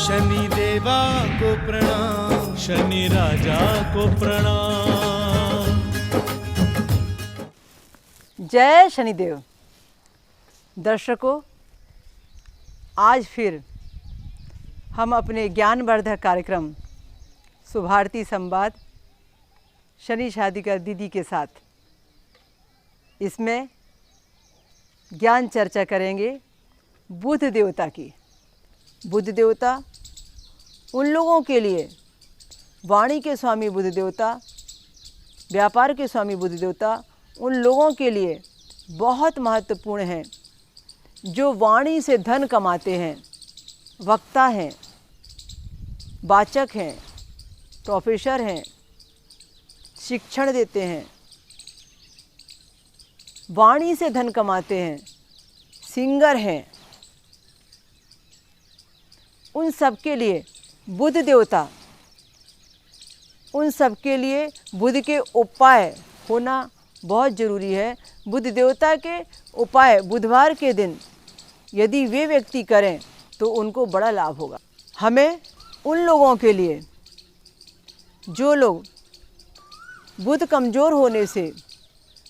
शनि देवा को प्रणाम, शनि राजा को प्रणाम। जय शनिदेव। दर्शकों, आज फिर हम अपने ज्ञानवर्धक कार्यक्रम सुभारती संवाद शनि शादीकर दीदी के साथ इसमें ज्ञान चर्चा करेंगे बुध देवता की। बुध देवता उन लोगों के लिए, वाणी के स्वामी बुध देवता, व्यापार के स्वामी बुध देवता उन लोगों के लिए बहुत महत्वपूर्ण हैं जो वाणी से धन कमाते हैं, वक्ता हैं, वाचक हैं, प्रोफेसर हैं, शिक्षण देते हैं, वाणी से धन कमाते हैं, सिंगर हैं। उन सब के लिए बुध देवता, उन सब के लिए बुध के उपाय होना बहुत ज़रूरी है। बुध देवता के उपाय बुधवार के दिन यदि वे व्यक्ति करें तो उनको बड़ा लाभ होगा। हमें उन लोगों के लिए जो लोग बुध कमज़ोर होने से,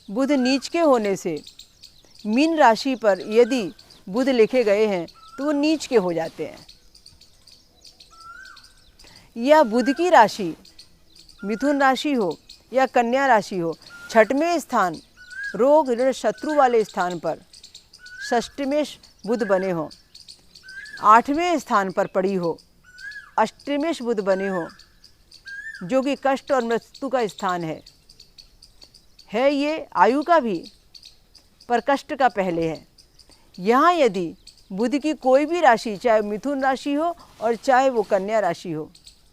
बुध नीच के होने से, मीन राशि पर यदि बुध लिखे गए हैं तो वो नीच के हो जाते हैं, या बुध की राशि मिथुन राशि हो या कन्या राशि हो, छठवें स्थान रोग ऋण शत्रु वाले स्थान पर षष्ठमेश बुध बने हो, आठवें स्थान पर पड़ी हो, अष्टमेश बुध बने हो जो कि कष्ट और मृत्यु का स्थान है ये आयु का भी, पर कष्ट का पहले है। यहाँ यदि बुध की कोई भी राशि, चाहे मिथुन राशि हो और चाहे वो कन्या राशि हो,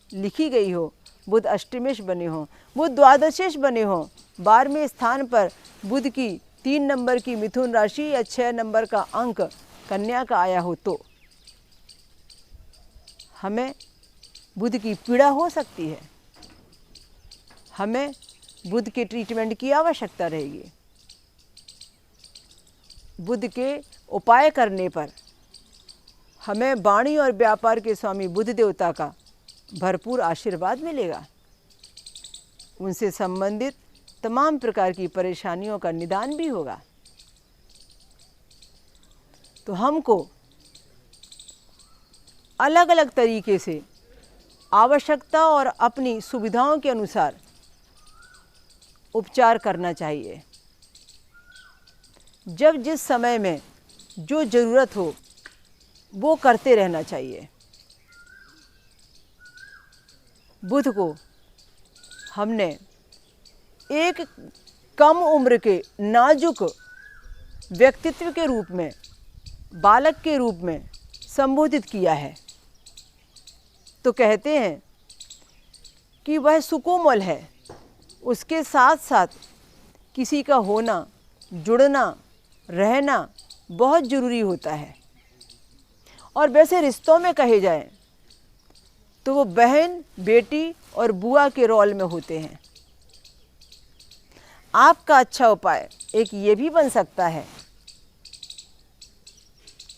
लिखी गई हो, बुध अष्टमेश बने हो, बुध द्वादशेश बने हो, 12वें स्थान पर बुध की 3 नंबर की मिथुन राशि या 6 नंबर का अंक कन्या का आया हो, तो हमें बुध की पीड़ा हो सकती है, हमें बुध के ट्रीटमेंट की आवश्यकता रहेगी। बुध के उपाय करने पर हमें वाणी और व्यापार के स्वामी बुध देवता का भरपूर आशीर्वाद मिलेगा। उनसे संबंधित तमाम प्रकार की परेशानियों का निदान भी होगा। तो हमको अलग अलग तरीके से आवश्यकता और अपनी सुविधाओं के अनुसार उपचार करना चाहिए। जब जिस समय में जो ज़रूरत हो वो करते रहना चाहिए। बुध को हमने एक कम उम्र के नाजुक व्यक्तित्व के रूप में, बालक के रूप में संबोधित किया है। तो कहते हैं कि वह सुकोमल है, उसके साथ साथ किसी का होना, जुड़ना, रहना बहुत ज़रूरी होता है। और वैसे रिश्तों में कहे जाए तो वो बहन, बेटी और बुआ के रोल में होते हैं। आपका अच्छा उपाय एक ये भी बन सकता है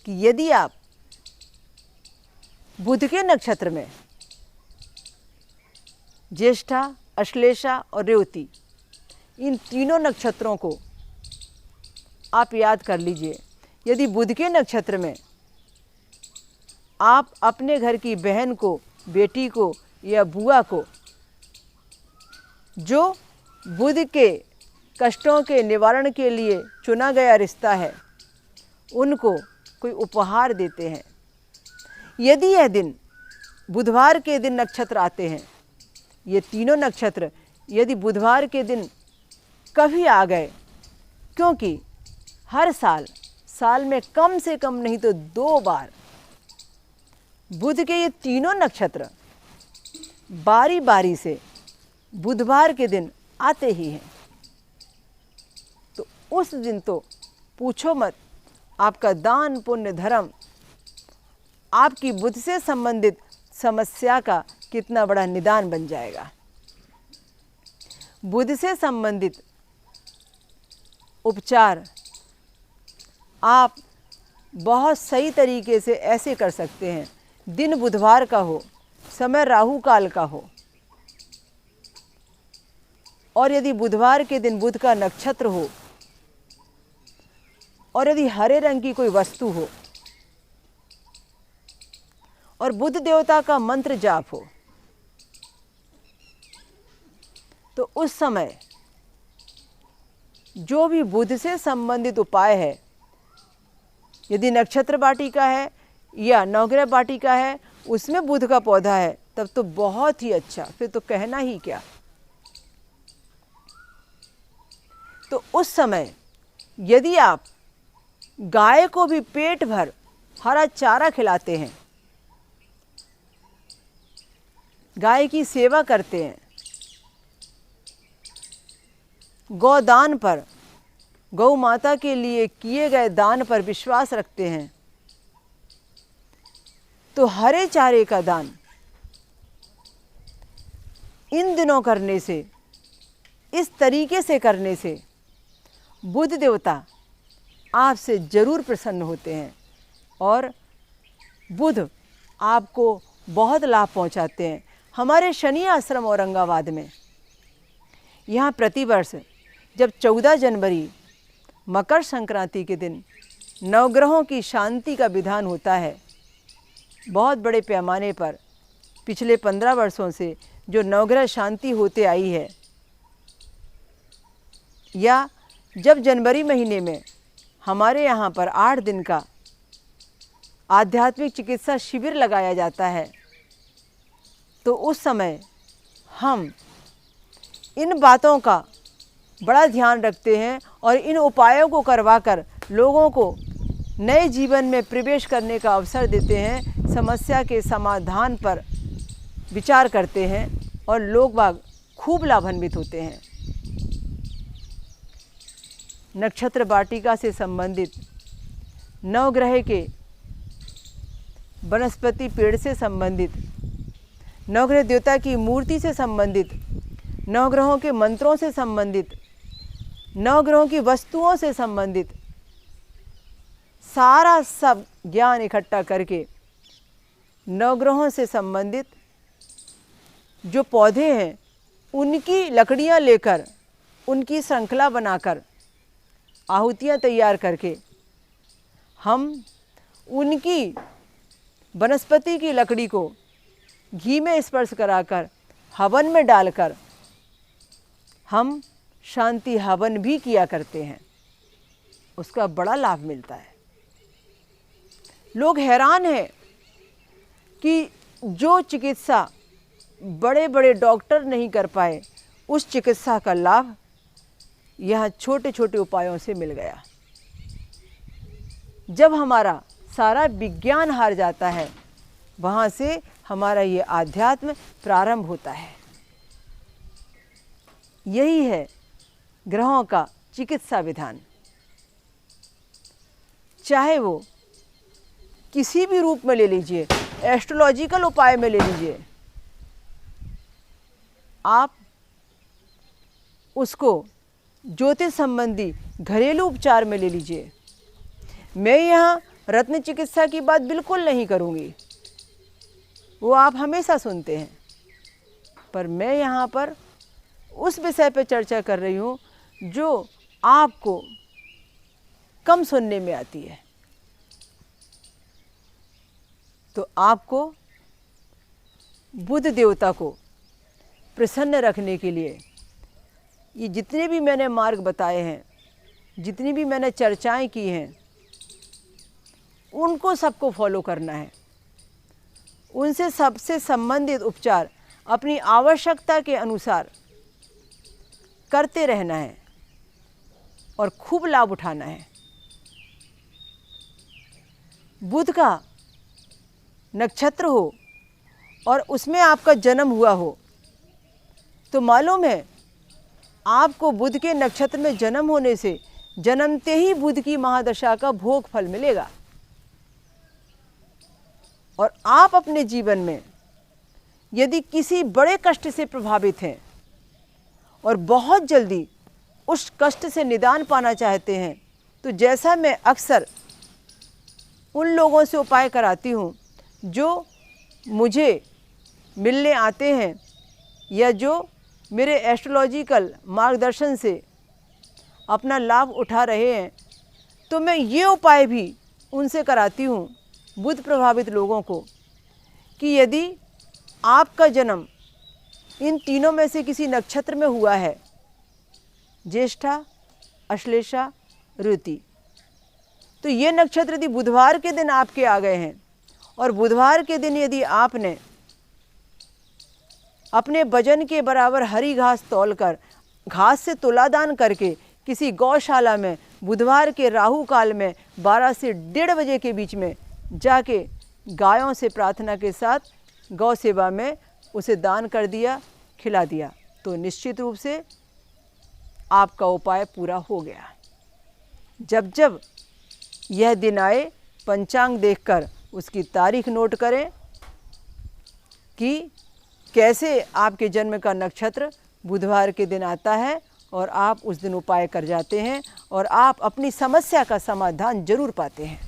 कि यदि आप बुध के नक्षत्र में ज्येष्ठा, अश्लेषा और रेवती, इन तीनों नक्षत्रों को आप याद कर लीजिए। यदि बुध के नक्षत्र में आप अपने घर की बहन को, बेटी को या बुआ को, जो बुध के कष्टों के निवारण के लिए चुना गया रिश्ता है, उनको कोई उपहार देते हैं। यदि यह दिन बुधवार के दिन नक्षत्र आते हैं, ये तीनों नक्षत्र यदि बुधवार के दिन कभी आ गए, क्योंकि हर साल में कम से कम नहीं तो 2 बार बुध के ये तीनों नक्षत्र बारी बारी से बुधवार के दिन आते ही हैं। तो उस दिन तो पूछो मत, आपका दान, पुण्य, धर्म आपकी बुध से संबंधित समस्या का कितना बड़ा निदान बन जाएगा। बुध से संबंधित उपचार आप बहुत सही तरीके से ऐसे कर सकते हैं। दिन बुधवार का हो, समय राहु काल का हो, और यदि बुधवार के दिन बुध का नक्षत्र हो, और यदि हरे रंग की कोई वस्तु हो, और बुध देवता का मंत्र जाप हो, तो उस समय जो भी बुध से संबंधित उपाय है, यदि नक्षत्र वाटिका है या नवग्रह वाटिका है, उसमें बुध का पौधा है, तब तो बहुत ही अच्छा, फिर तो कहना ही क्या। तो उस समय यदि आप गाय को भी पेट भर हरा चारा खिलाते हैं, गाय की सेवा करते हैं, गौदान पर, गौ माता के लिए किए गए दान पर विश्वास रखते हैं, तो हरे चारे का दान इन दिनों करने से, इस तरीके से करने से बुध देवता आपसे जरूर प्रसन्न होते हैं और बुध आपको बहुत लाभ पहुंचाते हैं। हमारे शनि आश्रम औरंगाबाद में यहाँ प्रतिवर्ष जब 14 जनवरी मकर संक्रांति के दिन नवग्रहों की शांति का विधान होता है, बहुत बड़े पैमाने पर पिछले 15 वर्षों से जो नवग्रह शांति होते आई है, या जब जनवरी महीने में हमारे यहाँ पर 8 दिन का आध्यात्मिक चिकित्सा शिविर लगाया जाता है, तो उस समय हम इन बातों का बड़ा ध्यान रखते हैं और इन उपायों को करवाकर लोगों को नए जीवन में प्रवेश करने का अवसर देते हैं, समस्या के समाधान पर विचार करते हैं और लोग बाग खूब लाभान्वित होते हैं। नक्षत्र वाटिका से संबंधित, नवग्रह के वनस्पति पेड़ से संबंधित, नवग्रह देवता की मूर्ति से संबंधित, नवग्रहों के मंत्रों से संबंधित, नवग्रहों की वस्तुओं से संबंधित सारा सब ज्ञान इकट्ठा करके नवग्रहों से संबंधित जो पौधे हैं उनकी लकड़ियां लेकर, उनकी श्रृंखला बनाकर, आहुतियां तैयार करके हम उनकी वनस्पति की लकड़ी को घी में स्पर्श कराकर हवन में डालकर हम शांति हवन भी किया करते हैं। उसका बड़ा लाभ मिलता है। लोग हैरान हैं कि जो चिकित्सा बड़े बड़े डॉक्टर नहीं कर पाए, उस चिकित्सा का लाभ यहाँ छोटे छोटे उपायों से मिल गया। जब हमारा सारा विज्ञान हार जाता है, वहाँ से हमारा ये आध्यात्म प्रारंभ होता है। यही है ग्रहों का चिकित्सा विधान। चाहे वो किसी भी रूप में ले लीजिए, एस्ट्रोलॉजिकल उपाय में ले लीजिए, आप उसको ज्योतिष संबंधी घरेलू उपचार में ले लीजिए। मैं यहाँ रत्न चिकित्सा की बात बिल्कुल नहीं करूँगी, वो आप हमेशा सुनते हैं, पर मैं यहाँ पर उस विषय पर चर्चा कर रही हूँ जो आपको कम सुनने में आती है। तो आपको बुध देवता को प्रसन्न रखने के लिए ये जितने भी मैंने मार्ग बताए हैं, जितनी भी मैंने चर्चाएं की हैं, उनको सबको फॉलो करना है। उनसे सबसे संबंधित उपचार अपनी आवश्यकता के अनुसार करते रहना है और खूब लाभ उठाना है। बुध का नक्षत्र हो और उसमें आपका जन्म हुआ हो, तो मालूम है आपको बुध के नक्षत्र में जन्म होने से जन्मते ही बुध की महादशा का भोग फल मिलेगा। और आप अपने जीवन में यदि किसी बड़े कष्ट से प्रभावित हैं और बहुत जल्दी उस कष्ट से निदान पाना चाहते हैं, तो जैसा मैं अक्सर उन लोगों से उपाय कराती हूँ जो मुझे मिलने आते हैं या जो मेरे एस्ट्रोलॉजिकल मार्गदर्शन से अपना लाभ उठा रहे हैं, तो मैं ये उपाय भी उनसे कराती हूँ, बुध प्रभावित लोगों को, कि यदि आपका जन्म इन तीनों में से किसी नक्षत्र में हुआ है, ज्येष्ठा, अश्लेषा, रेवती, तो ये नक्षत्र यदि बुधवार के दिन आपके आ गए हैं और बुधवार के दिन यदि आपने अपने वजन के बराबर हरी घास तौलकर घास से तुलादान करके किसी गौशाला में बुधवार के राहु काल में 12 से 1:30 बजे के बीच में जाके गायों से प्रार्थना के साथ गौ सेवा में उसे दान कर दिया, खिला दिया, तो निश्चित रूप से आपका उपाय पूरा हो गया। जब जब यह दिन आए, पंचांग देखकर उसकी तारीख नोट करें कि कैसे आपके जन्म का नक्षत्र बुधवार के दिन आता है और आप उस दिन उपाय कर जाते हैं और आप अपनी समस्या का समाधान जरूर पाते हैं।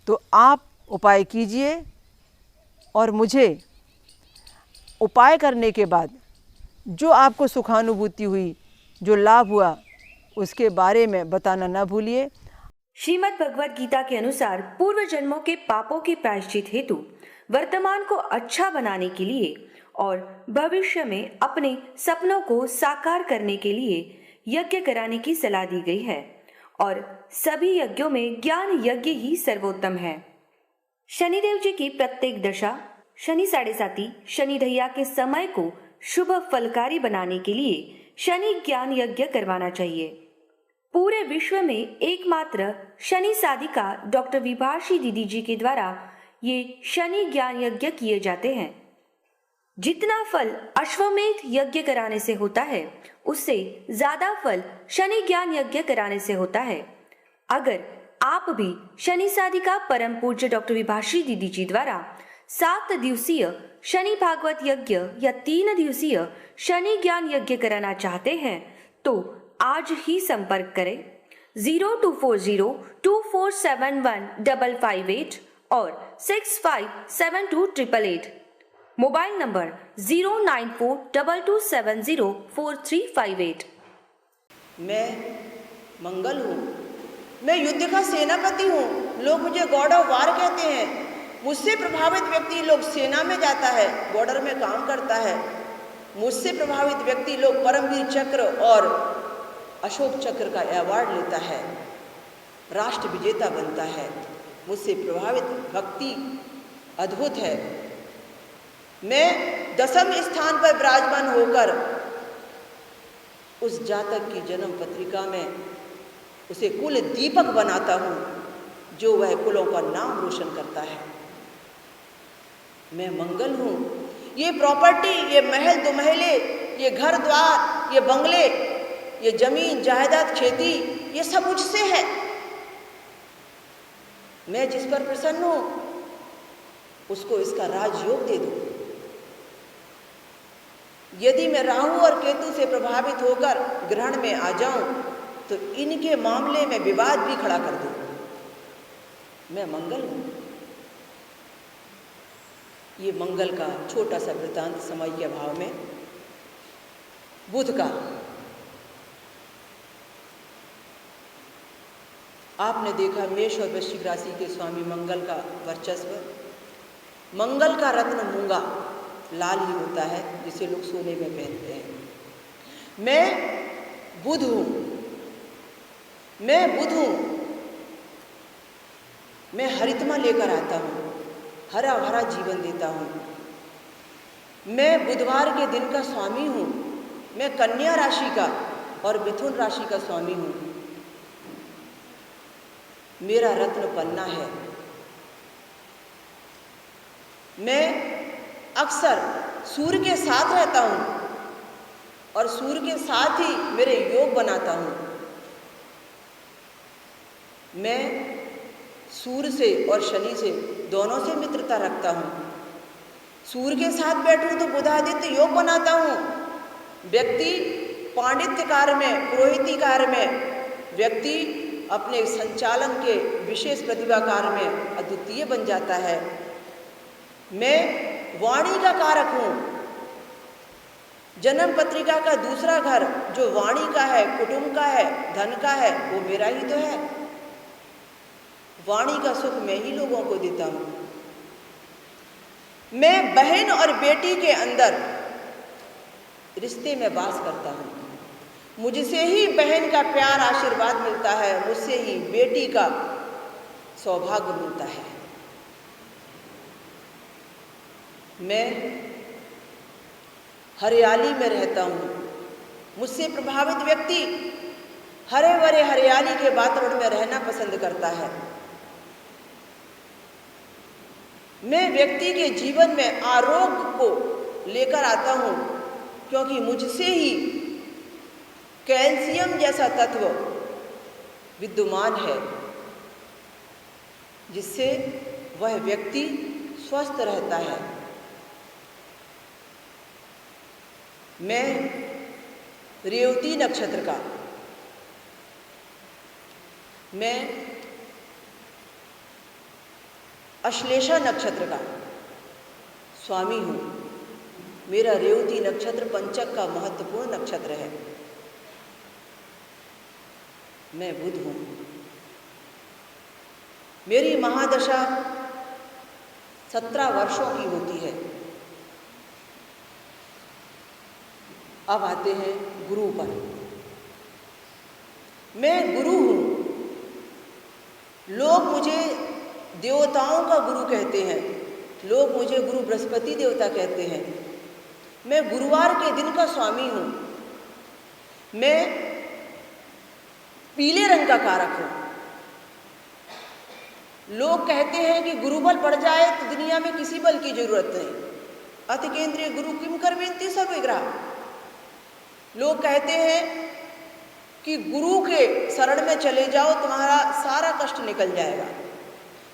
तो आप उपाय कीजिए और मुझे उपाय करने के बाद जो आपको सुखानुभूति हुई, जो लाभ हुआ, उसके बारे में बताना ना भूलिए। श्रीमद् भगवद गीता के अनुसार पूर्व जन्मों के पापों के प्रायश्चित हेतु वर्तमान को अच्छा बनाने के लिए और भविष्य में अपने सपनों को साकार करने के लिए यज्ञ कराने की सलाह दी गई है और सभी यज्ञों में ज्ञान यज्ञ ही सर्वोत्तम है। शनिदेव जी की प्रत्येक दशा, शनि साढ़े साती, शनि ढैया के समय को शुभ फलकारी बनाने के लिए शनि ज्ञान यज्ञ करवाना चाहिए। पूरे विश्व में एकमात्र शनि साधिका डॉक्टर विभाषी दीदी जी के द्वारा ये शनि ज्ञान यज्ञ किए जाते हैं। जितना फल अश्वमेध यज्ञ कराने से होता है, उससे ज्यादा फल शनि ज्ञान यज्ञ कराने से होता है। अगर आप भी शनि साधिका परम पूज्य डॉक्टर विभाषी दीदी जी द्वारा 7 दिवसीय शनि भागवत यज्ञ या 3 दिवसीय शनि ज्ञान यज्ञ कराना चाहते हैं, तो आज ही संपर्क करें 0240247155 और 65728888। Mobile number 09422704358। मैं मंगल हूँ, मैं युद्ध का सेनापति हूँ। लोग मुझे गॉड ऑफ वार कहते हैं। मुझसे प्रभावित व्यक्ति लोग सेना में जाता है, बॉर्डर में काम करता है। मुझसे प्रभावित व्यक्ति लोग परमवीर चक्र और अशोक चक्र का अवार्ड लेता है, राष्ट्र विजेता बनता है। मुझसे प्रभावित भक्ति अद्भुत है। मैं 10वें स्थान पर विराजमान होकर उस जातक की जन्म पत्रिका में उसे कुल दीपक बनाता हूँ, जो वह कुलों का नाम रोशन करता है। मैं मंगल हूँ। ये प्रॉपर्टी, ये महल दो महले, ये घर द्वार, ये बंगले, ये जमीन जायदाद खेती, ये सब मुझसे है। मैं जिस पर प्रसन्न हूँ उसको इसका राजयोग दे दूँ। यदि मैं राहु और केतु से प्रभावित होकर ग्रहण में आ जाऊं तो इनके मामले में विवाद भी खड़ा कर दूं। मैं मंगल हूं। ये मंगल का छोटा सा वृत्तांत समय के अभाव में बुध का। आपने देखा मेष और वृश्चिक राशि के स्वामी मंगल का वर्चस्व। मंगल का रत्न मूंगा लाल ही होता है, जिसे लोग सोने में पहनते हैं। मैं बुध हूँ, मैं बुध हूँ। मैं हरितमा लेकर आता हूँ, हरा भरा जीवन देता हूँ। मैं बुधवार के दिन का स्वामी हूँ। मैं कन्या राशि का और मिथुन राशि का स्वामी हूँ। मेरा रत्न पन्ना है। मैं अक्सर सूर्य के साथ रहता हूँ और सूर्य के साथ ही मेरे योग बनाता हूँ। मैं सूर्य से और शनि से दोनों से मित्रता रखता हूँ। सूर्य के साथ बैठूँ तो बुधादित्य योग बनाता हूँ। व्यक्ति पांडित्य कार्य में, पुरोहिती कार्य में, व्यक्ति अपने संचालन के विशेष प्रतिभा कार्य में अद्वितीय बन जाता है। मैं वाणी का कारक हूँ। जन्म पत्रिका का दूसरा घर जो वाणी का है, कुटुंब का है, धन का है, वो मेरा ही तो है। वाणी का सुख मैं ही लोगों को देता हूँ। मैं बहन और बेटी के अंदर रिश्ते में वास करता हूँ। मुझसे ही बहन का प्यार आशीर्वाद मिलता है, मुझसे ही बेटी का सौभाग्य मिलता है। मैं हरियाली में रहता हूँ। मुझसे प्रभावित व्यक्ति हरे भरे हरियाली के वातावरण में रहना पसंद करता है। मैं व्यक्ति के जीवन में आरोग्य को लेकर आता हूँ, क्योंकि मुझसे ही कैल्शियम जैसा तत्व विद्यमान है, जिससे वह व्यक्ति स्वस्थ रहता है। मैं रेवती नक्षत्र का, मैं अश्लेषा नक्षत्र का स्वामी हूँ। मेरा रेवती नक्षत्र पंचक का महत्वपूर्ण नक्षत्र है। मैं बुध हूँ। मेरी महादशा 17 वर्षों की होती है। अब आते हैं गुरु पर। मैं गुरु हूँ। लोग मुझे देवताओं का गुरु कहते हैं। लोग मुझे गुरु बृहस्पति देवता कहते हैं। मैं गुरुवार के दिन का स्वामी हूँ। मैं पीले रंग का कारक हूँ। लोग कहते हैं कि गुरु बल बढ़ जाए तो दुनिया में किसी बल की जरूरत नहीं। अति केंद्रीय गुरु किम कर्मेंति सर्वविग्रह। लोग कहते हैं कि गुरु के शरण में चले जाओ, तुम्हारा सारा कष्ट निकल जाएगा।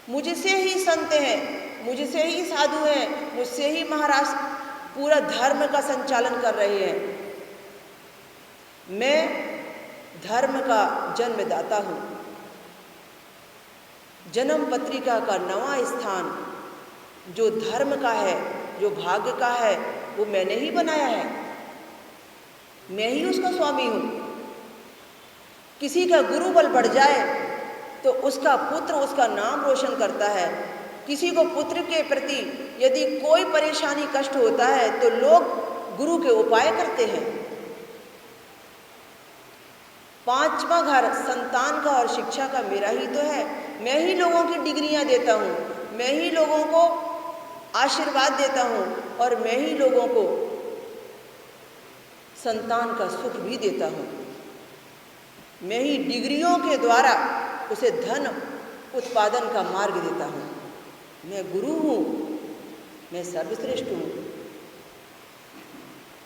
मुझसे ही संत हैं, मुझसे ही साधु हैं, मुझसे ही महाराज पूरा धर्म का संचालन कर रहे हैं। मैं धर्म का जन्मदाता हूँ। जन्म पत्रिका का 9वां स्थान जो धर्म का है, जो भाग्य का है, वो मैंने ही बनाया है। मैं ही उसका स्वामी हूँ। किसी का गुरु बल बढ़ जाए तो उसका पुत्र उसका नाम रोशन करता है। किसी को पुत्र के प्रति यदि कोई परेशानी कष्ट होता है तो लोग गुरु के उपाय करते हैं। 5वां घर संतान का और शिक्षा का मेरा ही तो है। मैं ही लोगों की डिग्रियां देता हूँ, मैं ही लोगों को आशीर्वाद देता हूँ और मैं ही लोगों को संतान का सुख भी देता हूँ। मैं ही डिग्रियों के द्वारा उसे धन उत्पादन का मार्ग देता हूँ। मैं गुरु हूँ, मैं सर्वश्रेष्ठ हूँ।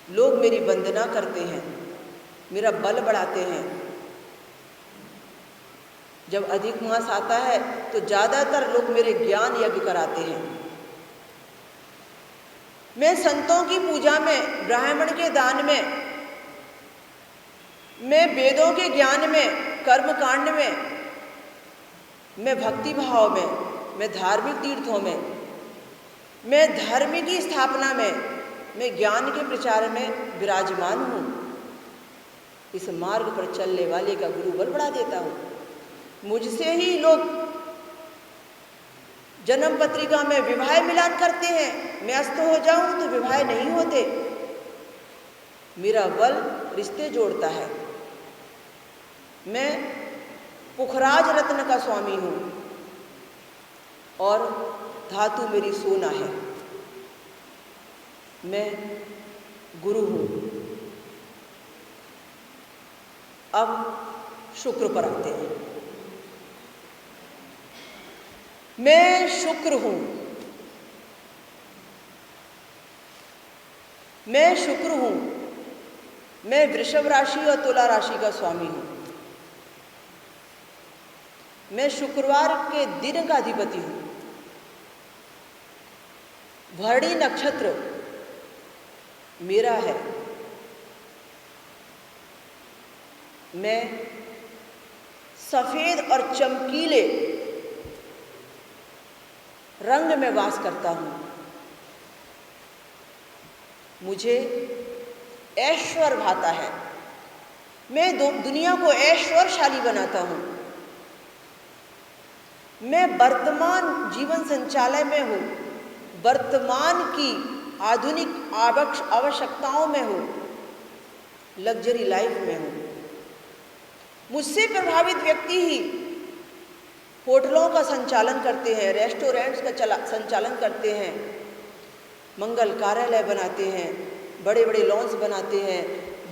लोग मेरी वंदना करते हैं, मेरा बल बढ़ाते हैं। जब अधिक मास आता है तो ज़्यादातर लोग मेरे ज्ञान यज्ञ कराते हैं। मैं संतों की पूजा में, ब्राह्मण के दान में, मैं वेदों के ज्ञान में, कर्म कांड में, मैं भक्ति भाव में, मैं धार्मिक तीर्थों में, मैं धर्म की स्थापना में, मैं ज्ञान के प्रचार में विराजमान हूँ। इस मार्ग पर चलने वाले का गुरु बल बढ़ा देता हूँ। मुझसे ही लोग जन्म पत्रिका में विवाह मिलान करते हैं। मैं अस्त हो जाऊं तो विवाह नहीं होते। मेरा बल रिश्ते जोड़ता है। मैं पुखराज रत्न का स्वामी हूँ और धातु मेरी सोना है। मैं गुरु हूँ। अब शुक्र पर आते हैं। मैं शुक्र हूँ। मैं शुक्र हूँ। मैं वृषभ राशि और तुला राशि का स्वामी हूँ। मैं शुक्रवार के दिन का अधिपति हूँ। भरणी नक्षत्र मेरा है। मैं सफेद और चमकीले रंग में वास करता हूँ। मुझे ऐश्वर्य भाता है। मैं दुनिया को ऐश्वर्यशाली बनाता हूँ। मैं वर्तमान जीवन संचालय में हूँ, वर्तमान की आधुनिक आवश्यकताओं में हूँ, लग्जरी लाइफ में हूँ। मुझसे प्रभावित व्यक्ति ही होटलों का संचालन करते हैं, रेस्टोरेंट्स का संचालन करते हैं, मंगल कार्यालय बनाते हैं, बड़े बड़े लॉन्स बनाते हैं,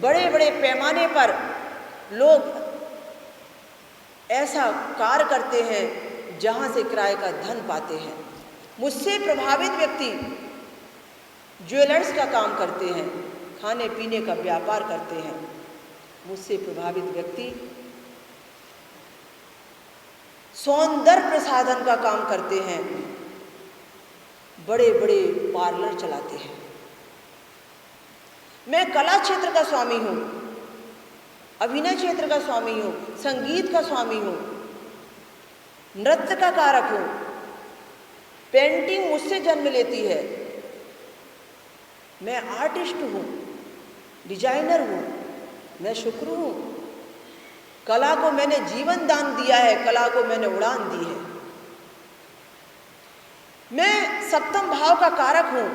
बड़े बड़े पैमाने पर लोग ऐसा कार्य करते हैं जहाँ से किराए का धन पाते हैं। मुझसे प्रभावित व्यक्ति ज्वेलर्स का काम करते हैं, खाने पीने का व्यापार करते हैं। मुझसे प्रभावित व्यक्ति सौंदर्य प्रसाधन का काम करते हैं, बड़े बड़े पार्लर चलाते हैं। मैं कला क्षेत्र का स्वामी हूँ, अभिनय क्षेत्र का स्वामी हूँ, संगीत का स्वामी हूँ, नृत्य का कारक हूँ। पेंटिंग मुझसे जन्म लेती है। मैं आर्टिस्ट हूँ, डिजाइनर हूँ, मैं शुक्र हूँ। कला को मैंने जीवन दान दिया है, कला को मैंने उड़ान दी है। मैं सप्तम भाव का कारक हूँ,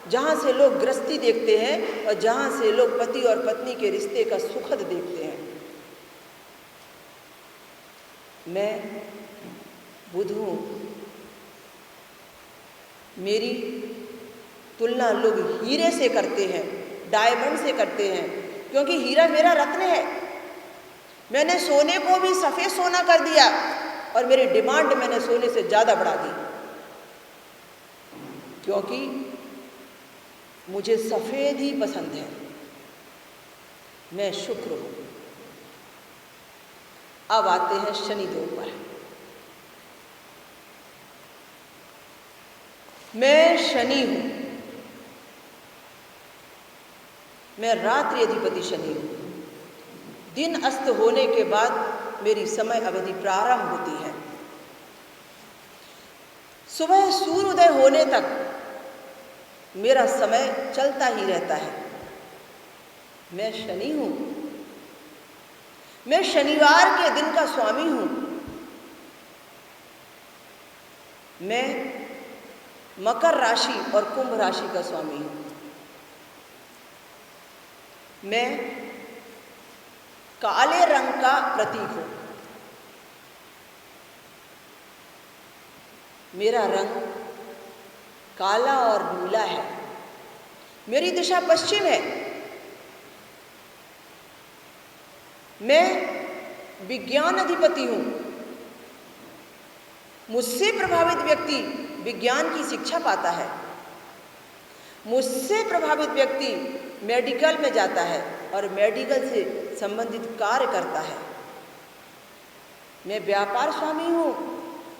जहाँ से लोग गृहस्थी देखते हैं और जहाँ से लोग पति और पत्नी के रिश्ते का सुखद देखते हैं। मैं बुध हूँ। मेरी तुलना लोग हीरे से करते हैं, डायमंड से करते हैं, क्योंकि हीरा मेरा रत्न है। मैंने सोने को भी सफ़ेद सोना कर दिया और मेरी डिमांड मैंने सोने से ज़्यादा बढ़ा दी, क्योंकि मुझे सफ़ेद ही पसंद है। मैं शुक्र हूँ। अब आते हैं शनिदेव पर। मैं शनि हूँ। मैं रात्रि अधिपति शनि हूँ। दिन अस्त होने के बाद मेरी समय अवधि प्रारंभ होती है। सुबह सूर्योदय होने तक मेरा समय चलता ही रहता है। मैं शनि हूँ। मैं शनिवार के दिन का स्वामी हूँ। मैं मकर राशि और कुंभ राशि का स्वामी हूँ। मैं काले रंग का प्रतीक हूँ। मेरा रंग काला और नीला है। मेरी दिशा पश्चिम है। मैं विज्ञान अधिपति हूँ। मुझसे प्रभावित व्यक्ति विज्ञान की शिक्षा पाता है। मुझसे प्रभावित व्यक्ति मेडिकल में जाता है और मेडिकल से संबंधित कार्य करता है। मैं व्यापार स्वामी हूँ।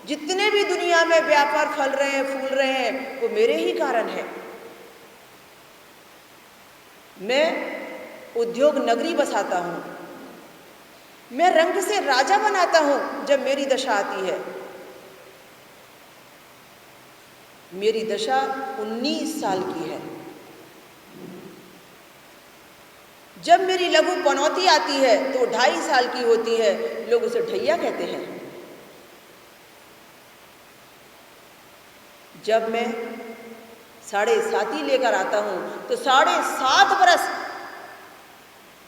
जितने भी दुनिया में व्यापार फल रहे हैं, फूल रहे हैं, वो मेरे ही कारण है। मैं उद्योग नगरी बसाता हूँ। मैं रंग से राजा बनाता हूँ जब मेरी दशा आती है। मेरी दशा 19 साल की है। जब मेरी लघु पनौती आती है तो 2.5 साल की होती है। लोग उसे ढैया कहते हैं। जब मैं 7.5 लेकर आता हूँ तो 7.5 बरस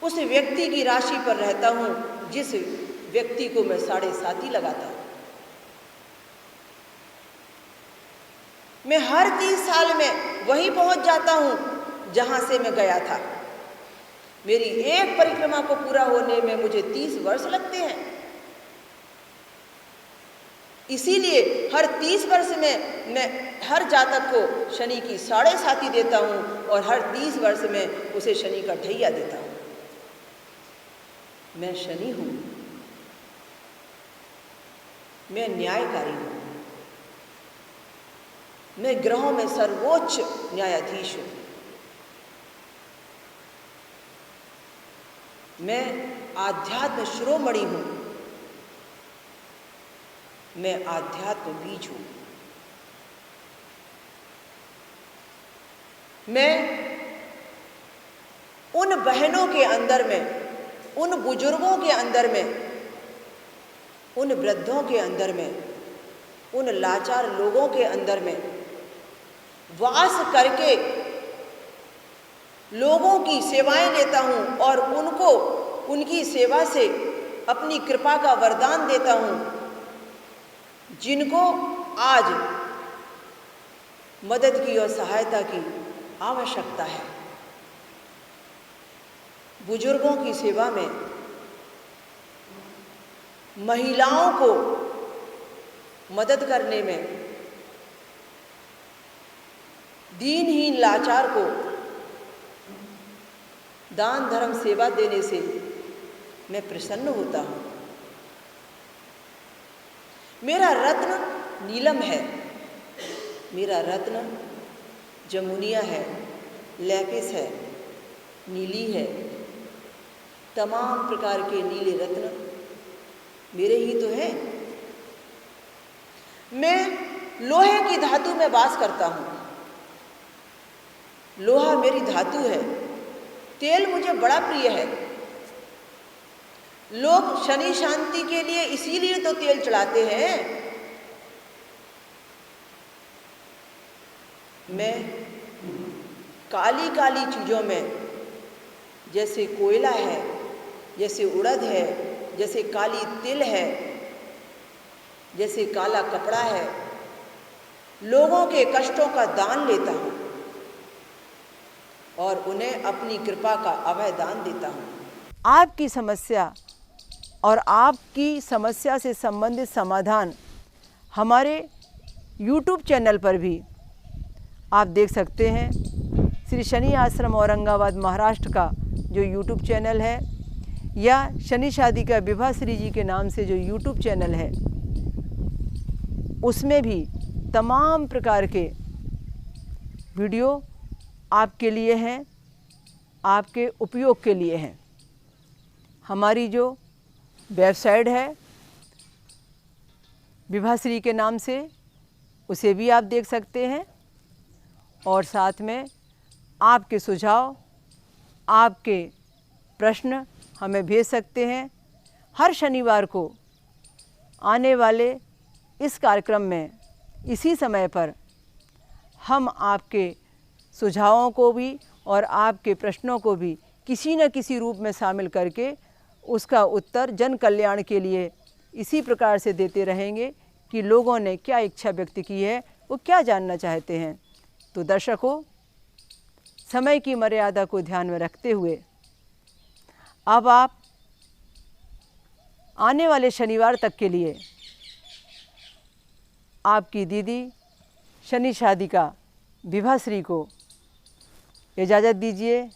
उस व्यक्ति की राशि पर रहता हूँ जिस व्यक्ति को मैं 7.5 लगाता हूँ। मैं हर 30 साल में वहीं पहुँच जाता हूँ जहाँ से मैं गया था। मेरी एक परिक्रमा को पूरा होने में मुझे 30 वर्ष लगते हैं। इसीलिए हर 30 वर्ष में मैं हर जातक को शनि की 7.5 देता हूँ और हर 30 वर्ष में उसे शनि का ढैया देता हूँ। मैं शनि हूँ। मैं न्यायकारी हूँ। मैं ग्रहों में सर्वोच्च न्यायाधीश हूँ। मैं आध्यात्म शिरोमणि हूँ। मैं आध्यात्म बीज हूँ। मैं उन बहनों के अंदर में, उन बुजुर्गों के अंदर में, उन वृद्धों के अंदर में, उन लाचार लोगों के अंदर में वास करके लोगों की सेवाएं लेता हूँ और उनको उनकी सेवा से अपनी कृपा का वरदान देता हूँ, जिनको आज मदद की और सहायता की आवश्यकता है। बुजुर्गों की सेवा में, महिलाओं को मदद करने में, दीनहीन लाचार को दान धर्म सेवा देने से मैं प्रसन्न होता हूँ। मेरा रत्न नीलम है, मेरा रत्न जमुनिया है, लैपिस है, नीली है। तमाम प्रकार के नीले रत्न मेरे ही तो हैं। मैं लोहे की धातु में वास करता हूँ। लोहा मेरी धातु है। तेल मुझे बड़ा प्रिय है। लोग शनि शांति के लिए इसीलिए तो तेल चढ़ाते हैं। मैं काली काली चीज़ों में, जैसे कोयला है, जैसे उड़द है, जैसे काली तिल है, जैसे काला कपड़ा है, लोगों के कष्टों का दान लेता हूँ और उन्हें अपनी कृपा का अभय दान देता हूँ। आपकी समस्या और आपकी समस्या से संबंधित समाधान हमारे YouTube चैनल पर भी आप देख सकते हैं। श्री शनि आश्रम औरंगाबाद महाराष्ट्र का जो YouTube चैनल है, या शनि शादी का विभा श्री जी के नाम से जो YouTube चैनल है, उसमें भी तमाम प्रकार के वीडियो आपके लिए हैं, आपके उपयोग के लिए हैं। हमारी जो वेबसाइट है विभाश्री के नाम से, उसे भी आप देख सकते हैं। और साथ में आपके सुझाव, आपके प्रश्न हमें भेज सकते हैं। हर शनिवार को आने वाले इस कार्यक्रम में इसी समय पर हम आपके सुझावों को भी और आपके प्रश्नों को भी किसी न किसी रूप में शामिल करके उसका उत्तर जन कल्याण के लिए इसी प्रकार से देते रहेंगे कि लोगों ने क्या इच्छा व्यक्त की है, वो क्या जानना चाहते हैं। तो दर्शकों, समय की मर्यादा को ध्यान में रखते हुए अब आप आने वाले शनिवार तक के लिए आपकी दीदी शनि शादिका विभाश्री को इजाज़त दीजिए।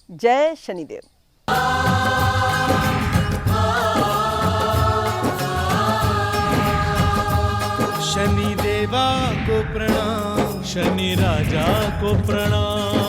जय शनिदेव। शनि देवा को प्रणाम, शनि राजा को प्रणाम।